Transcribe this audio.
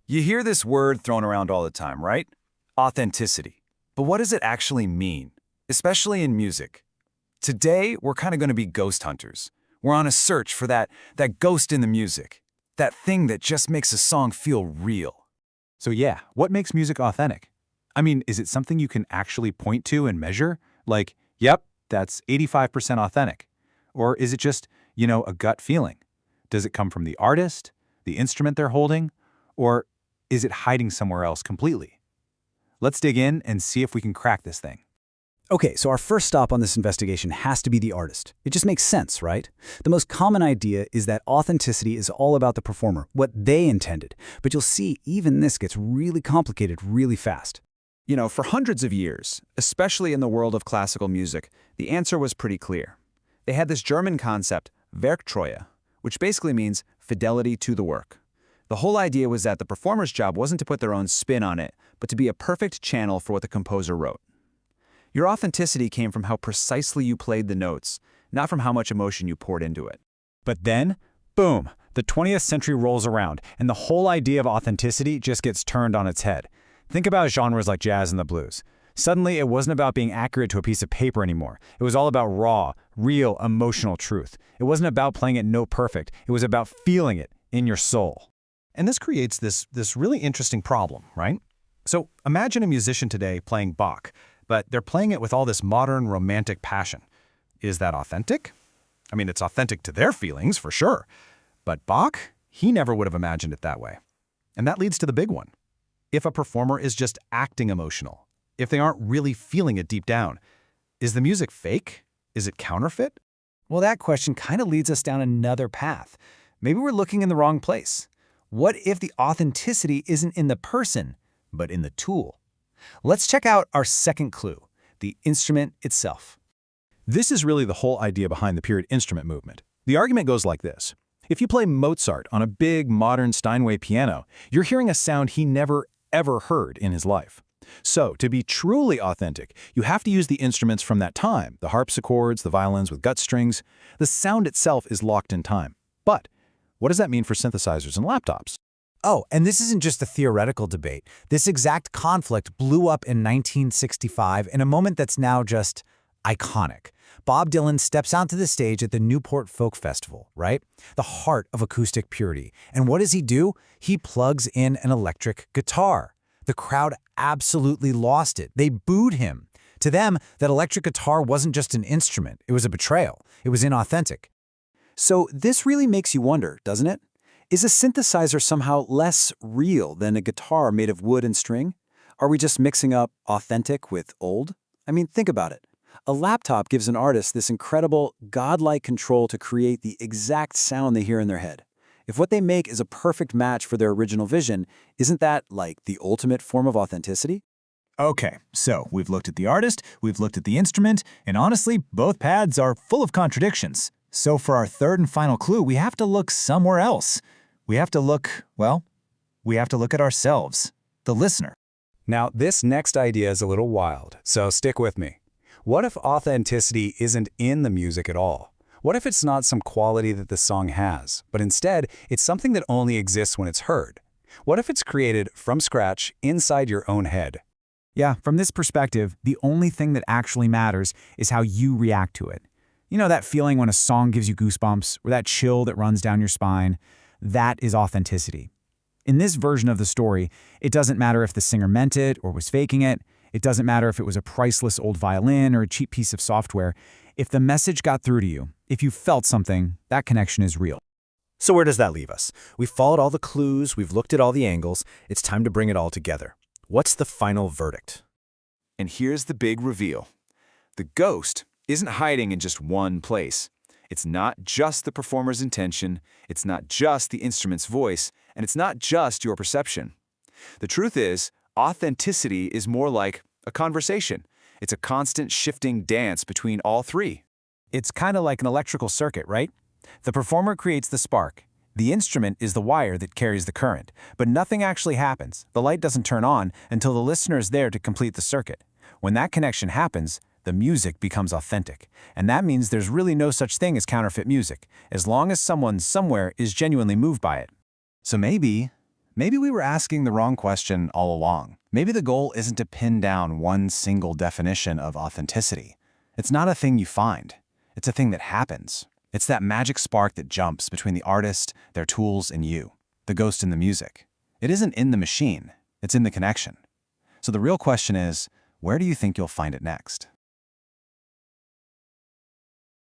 You hear this word thrown around all the time, right? Authenticity. But what does it actually mean, especially in music? Today, we're kind of going to be ghost hunters. We're on a search for that ghost in the music, that thing that just makes a song feel real. So yeah, what makes music authentic? I mean, is it something you can actually point to and measure? Like, yep, that's 85% authentic. Or is it just, a gut feeling? Does it come from the artist, the instrument they're holding, or is it hiding somewhere else completely? Let's dig in and see if we can crack this thing. Okay, so our first stop on this investigation has to be the artist. It just makes sense, right? The most common idea is that authenticity is all about the performer, what they intended. But you'll see even this gets really complicated really fast. For hundreds of years, especially in the world of classical music, the answer was pretty clear. They had this German concept, Werktreue, which basically means fidelity to the work. The whole idea was that the performer's job wasn't to put their own spin on it, but to be a perfect channel for what the composer wrote. Your authenticity came from how precisely you played the notes, not from how much emotion you poured into it. But then, boom, the 20th century rolls around, and the whole idea of authenticity just gets turned on its head. Think about genres like jazz and the blues. Suddenly, it wasn't about being accurate to a piece of paper anymore. It was all about raw, real, emotional truth. It wasn't about playing it note perfect. It was about feeling it in your soul. And this creates this really interesting problem, right? So imagine a musician today playing Bach, but they're playing it with all this modern romantic passion. Is that authentic? I mean, it's authentic to their feelings, for sure. But Bach, he never would have imagined it that way. And that leads to the big one. If a performer is just acting emotional, if they aren't really feeling it deep down, is the music fake? Is it counterfeit? Well, that question kind of leads us down another path. Maybe we're looking in the wrong place. What if the authenticity isn't in the person, but in the tool? Let's check out our second clue, the instrument itself. This is really the whole idea behind the period instrument movement. The argument goes like this. If you play Mozart on a big, modern Steinway piano, you're hearing a sound he never, ever heard in his life. So, to be truly authentic, you have to use the instruments from that time, the harpsichords, the violins with gut strings. The sound itself is locked in time. But what does that mean for synthesizers and laptops? Oh, and this isn't just a theoretical debate. This exact conflict blew up in 1965 in a moment that's now just iconic. Bob Dylan steps onto the stage at the Newport Folk Festival, right? The heart of acoustic purity. And what does he do? He plugs in an electric guitar. The crowd absolutely lost it. They booed him. To them, that electric guitar wasn't just an instrument. It was a betrayal. It was inauthentic. So this really makes you wonder, doesn't it? Is a synthesizer somehow less real than a guitar made of wood and string? Are we just mixing up authentic with old? I mean, think about it. A laptop gives an artist this incredible, godlike control to create the exact sound they hear in their head. If what they make is a perfect match for their original vision, isn't that like the ultimate form of authenticity? Okay, so we've looked at the artist, we've looked at the instrument, and honestly, both paths are full of contradictions. So for our third and final clue, we have to look somewhere else. We have to look at ourselves, the listener. Now, this next idea is a little wild, so stick with me. What if authenticity isn't in the music at all? What if it's not some quality that the song has, but instead it's something that only exists when it's heard? What if it's created from scratch inside your own head? Yeah, from this perspective, the only thing that actually matters is how you react to it. You know that feeling when a song gives you goosebumps, or that chill that runs down your spine? That is authenticity. In this version of the story, it doesn't matter if the singer meant it or was faking it. It doesn't matter if it was a priceless old violin or a cheap piece of software. If the message got through to you, if you felt something, that connection is real. So where does that leave us? We've followed all the clues, we've looked at all the angles. It's time to bring it all together. What's the final verdict? And here's the big reveal. The ghost isn't hiding in just one place. It's not just the performer's intention, it's not just the instrument's voice, and it's not just your perception. The truth is, authenticity is more like a conversation. It's a constant shifting dance between all three. It's kind of like an electrical circuit, right? The performer creates the spark. The instrument is the wire that carries the current. But nothing actually happens. The light doesn't turn on until the listener is there to complete the circuit. When that connection happens, the music becomes authentic. And that means there's really no such thing as counterfeit music, as long as someone somewhere is genuinely moved by it. So maybe Maybe we were asking the wrong question all along. Maybe the goal isn't to pin down one single definition of authenticity. It's not a thing you find. It's a thing that happens. It's that magic spark that jumps between the artist, their tools, and you, the ghost in the music. It isn't in the machine. It's in the connection. So the real question is, where do you think you'll find it next?